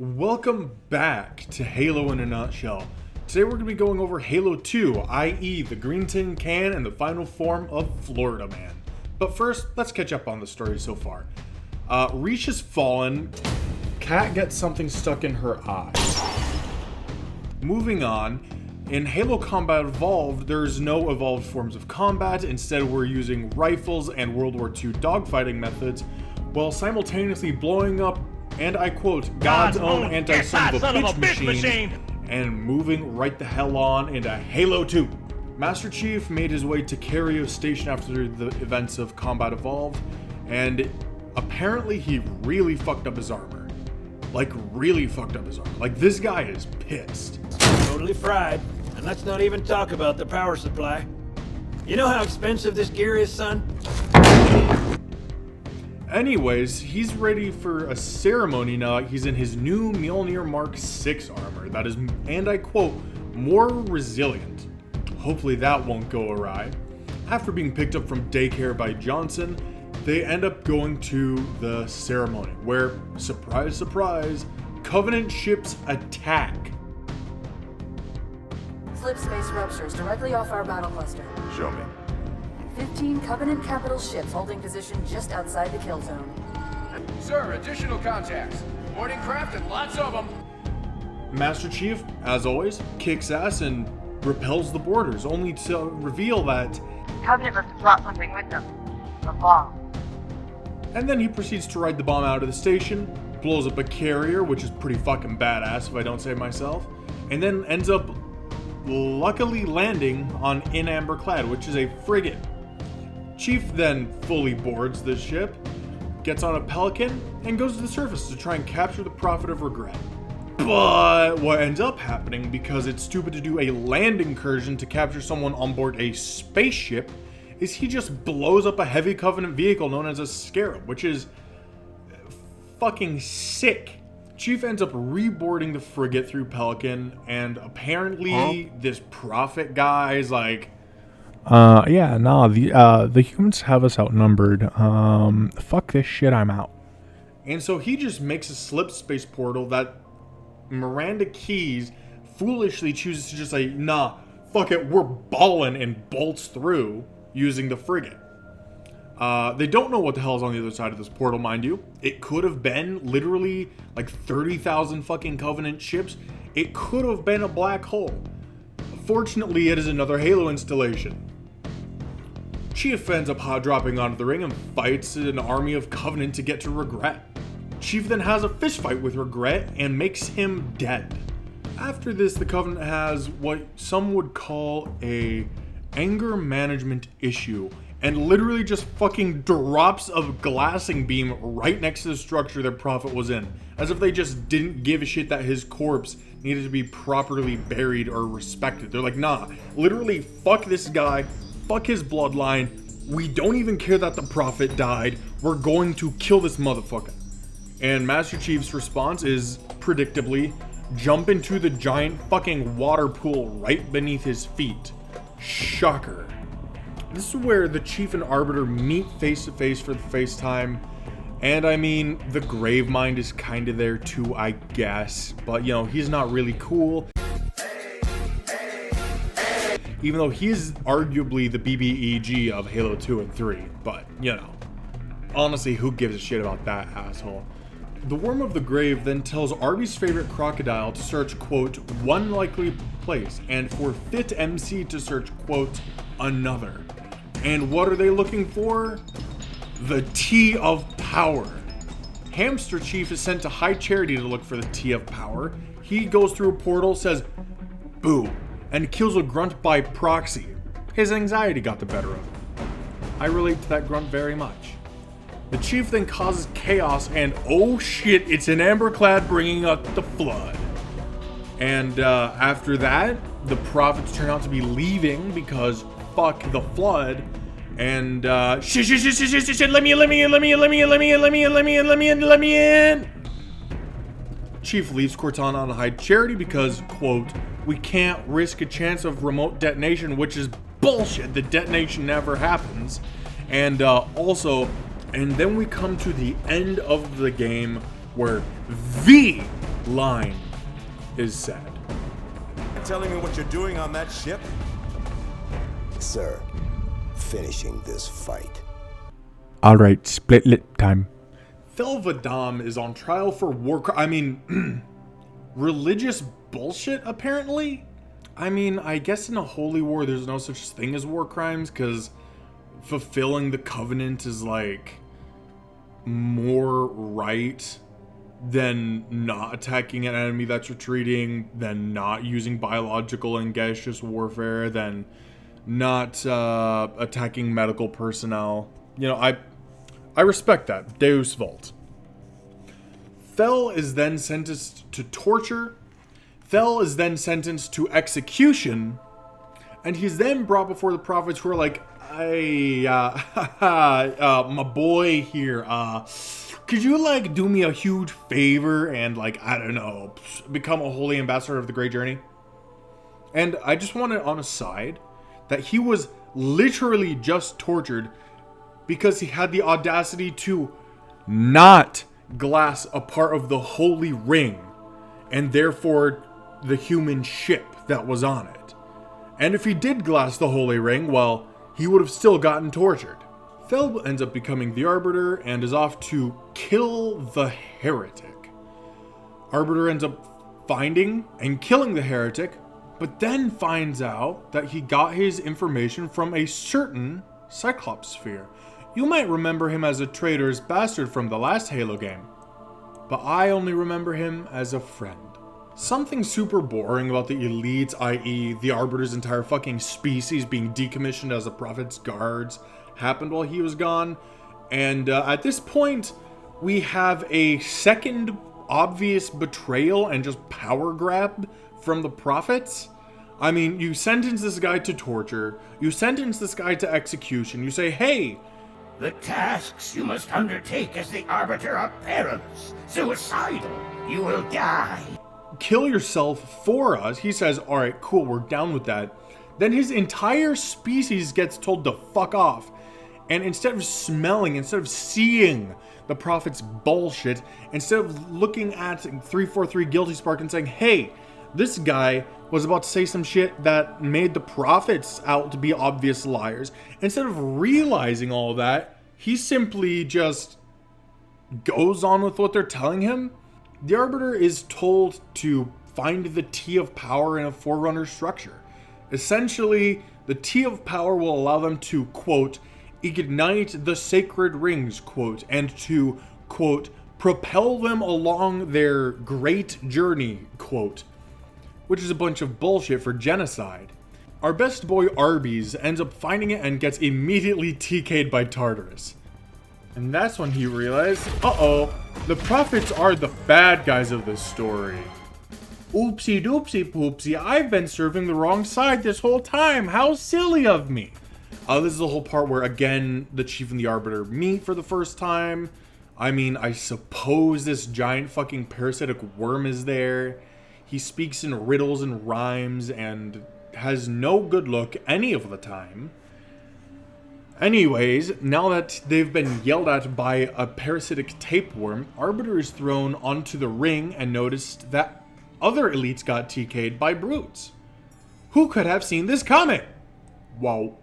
Welcome back to Halo in a Nutshell. Today we're going to be going over Halo 2, i.e. the Green Tin Can and the final form of Florida Man. But first, let's catch up on the story so far. Reach has fallen, Kat gets something stuck in her eye. Moving on, in Halo Combat Evolved, there's no evolved forms of combat. Instead, we're using rifles and World War II dogfighting methods, while simultaneously blowing up, and I quote, God's own anti-son of a bitch machine, and moving right the hell on into Halo 2. Master Chief made his way to Cario Station after the events of Combat Evolved, and apparently he really fucked up his armor. Like, really fucked up his armor. Like, this guy is pissed. Totally fried, and let's not even talk about the power supply. You know how expensive this gear is, son? Anyways, he's ready for a ceremony now. He's in his new Mjolnir Mark 6 armor that is, and I quote, more resilient. Hopefully that won't go awry. After being picked up from daycare by Johnson, they end up going to the ceremony where, surprise, surprise, Covenant ships attack. Slip space ruptures directly off our battle cluster. Show me. 15 Covenant capital ships holding position just outside the kill zone. Sir, additional contacts. Boarding craft and lots of them. Master Chief, as always, kicks ass and repels the boarders, only to reveal that Covenant must have brought something with them. A bomb. and then he proceeds to ride the bomb out of the station, blows up a carrier, which is pretty fucking badass if I don't say myself, and then ends up luckily landing on In Amber Clad, which is a frigate. Chief then fully boards the ship, gets on a Pelican, and goes to the surface to try and capture the Prophet of Regret. But what ends up happening, because it's stupid to do a land incursion to capture someone on board a spaceship, is he just blows up a heavy Covenant vehicle known as a Scarab, which is fucking sick. Chief ends up reboarding the frigate through Pelican, and apparently this Prophet guy is like, the humans have us outnumbered. Fuck this shit, I'm out. and so he just makes a slip space portal that Miranda Keyes foolishly chooses to just say, nah, fuck it, we're ballin', and bolts through using the frigate. They don't know what the hell is on the other side of this portal, mind you. It could have been literally like 30,000 fucking Covenant ships. It could have been a black hole. Fortunately, it is another Halo installation. Chief ends up hot dropping onto the ring and fights an army of Covenant to get to Regret. Chief then has a fist fight with Regret and makes him dead. After this, the Covenant has what some would call a anger management issue, and literally just fucking drops a glassing beam right next to the structure their Prophet was in, as if they just didn't give a shit that his corpse needed to be properly buried or respected. They're like, nah, literally fuck this guy, fuck his bloodline, we don't even care that the Prophet died, we're going to kill this motherfucker. And Master Chief's response is, predictably, jump into the giant fucking water pool right beneath his feet. Shocker. This is where the Chief and Arbiter meet face to face for the first time. And I mean, the Gravemind is kind of there too, I guess. But, you know, he's not really cool. Even though he's arguably the BBEG of Halo 2 and 3. But, you know, honestly, who gives a shit about that asshole? The Worm of the Grave then tells Arby's favorite crocodile to search, quote, one likely place, and for Fit MC to search, quote, another. And what are they looking for? The Tea of Power. Hamster Chief is sent to High Charity to look for the Tea of Power. He goes through a portal, says, boo, and kills a grunt by proxy. His anxiety got the better of him. I relate to that grunt very much. The Chief then causes chaos, and oh shit, it's an Amberclad bringing out the Flood. And after that, the Prophets turn out to be leaving because fuck the Flood. And shit, let me in. Chief leaves Cortana on High Charity because, quote, we can't risk a chance of remote detonation, which is bullshit. The detonation never happens. And and then we come to the end of the game where the line is said. Telling me what you're doing on that ship? Sir, finishing this fight. Alright, split lip time. Fel Vadam is on trial for religious bullshit, apparently? I mean, I guess in a holy war there's no such thing as war crimes, because fulfilling the covenant is, like, more right than not attacking an enemy that's retreating, than not using biological and gaseous warfare, than not attacking medical personnel. You know, I respect that. Deus Vult. Fel is then sentenced to torture. Fel is then sentenced to execution. And he's then brought before the prophets, who are like, hey, my boy here, could you, like, do me a huge favor and, like, I don't know, become a holy ambassador of the Great Journey? And I just want it on a side that he was literally just tortured because he had the audacity to not glass a part of the holy ring, and therefore the human ship that was on it. And if he did glass the holy ring, well, he would have still gotten tortured. Fel ends up becoming the Arbiter and is off to kill the heretic. Arbiter ends up finding and killing the heretic, but then finds out that he got his information from a certain Cyclops sphere. You might remember him as a traitor's bastard from the last Halo game, but I only remember him as a friend. Something super boring about the elites, i.e. the Arbiter's entire fucking species being decommissioned as the Prophet's guards, happened while he was gone. And at this point, we have a second obvious betrayal and just power grab from the Prophets. I mean, you sentence this guy to torture, you sentence this guy to execution, you say, hey, the tasks you must undertake as the Arbiter are perilous, suicidal. You will die. Kill yourself for us. He says, alright, cool, we're down with that. Then his entire species gets told to fuck off. And instead of smelling, instead of seeing the Prophet's bullshit, instead of looking at 343 Guilty Spark and saying, hey, this guy was about to say some shit that made the Prophets out to be obvious liars, instead of realizing all of that, he simply just goes on with what they're telling him. The Arbiter is told to find the T of Power in a Forerunner structure. Essentially, the T of Power will allow them to, quote, ignite the sacred rings, quote, and to, quote, propel them along their great journey, quote, which is a bunch of bullshit for genocide. Our best boy Arby's ends up finding it and gets immediately TK'd by Tartarus. And that's when he realized, uh-oh, the Prophets are the bad guys of this story. Oopsie doopsie poopsie, I've been serving the wrong side this whole time. How silly of me. This is the whole part where, again, the Chief and the Arbiter meet for the first time. I mean, I suppose this giant fucking parasitic worm is there. He speaks in riddles and rhymes and has no good look any of the time. Anyways, now that they've been yelled at by a parasitic tapeworm, Arbiter is thrown onto the ring and noticed that other elites got TK'd by brutes. Who could have seen this coming? Wow.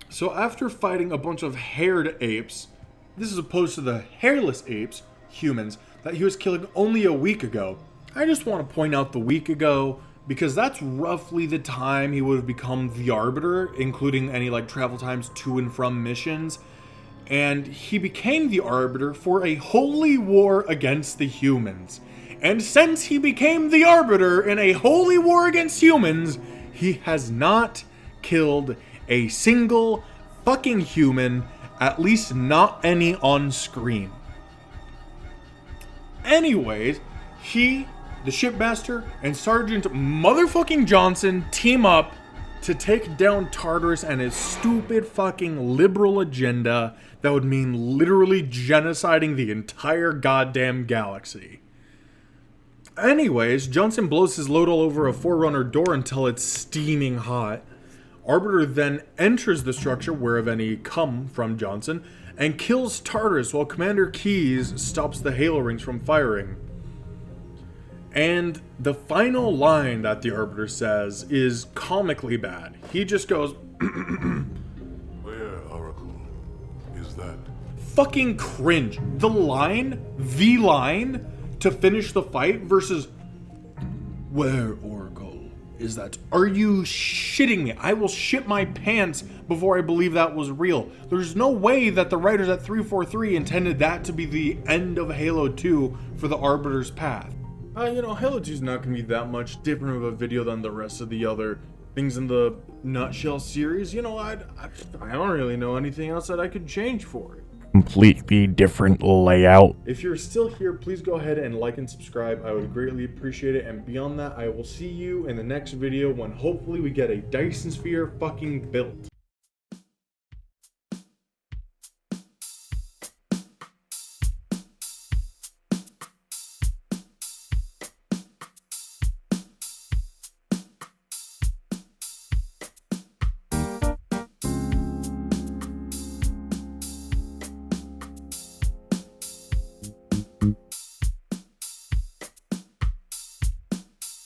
So after fighting a bunch of haired apes, this is opposed to the hairless apes, humans, that he was killing only a week ago. I just want to point out the week ago, because that's roughly the time he would have become the Arbiter, including any like travel times to and from missions. And he became the Arbiter for a holy war against the humans. And since he became the Arbiter in a holy war against humans, he has not killed a single fucking human, at least not any on screen. Anyways, he, the shipmaster, and Sergeant motherfucking Johnson team up to take down Tartarus and his stupid fucking liberal agenda that would mean literally genociding the entire goddamn galaxy. Anyways, Johnson blows his load all over a Forerunner door until it's steaming hot. Arbiter then enters the structure, wherever any come from Johnson, and kills Tartarus while Commander Keyes stops the Halo rings from firing. And the final line that the Arbiter says is comically bad. He just goes, Where, Oracle, is that? fucking cringe. The line to finish the fight versus, where, Oracle, is that? Are you shitting me? I will shit my pants before I believe that was real. There's no way that the writers at 343 intended that to be the end of Halo 2 for the Arbiter's path. Halo 2 is not going to be that much different of a video than the rest of the other things in the Nutshell series. I don't really know anything else that I could change for it. Completely different layout. If you're still here, please go ahead and like and subscribe. I would greatly appreciate it. And beyond that, I will see you in the next video when hopefully we get a Dyson Sphere fucking built.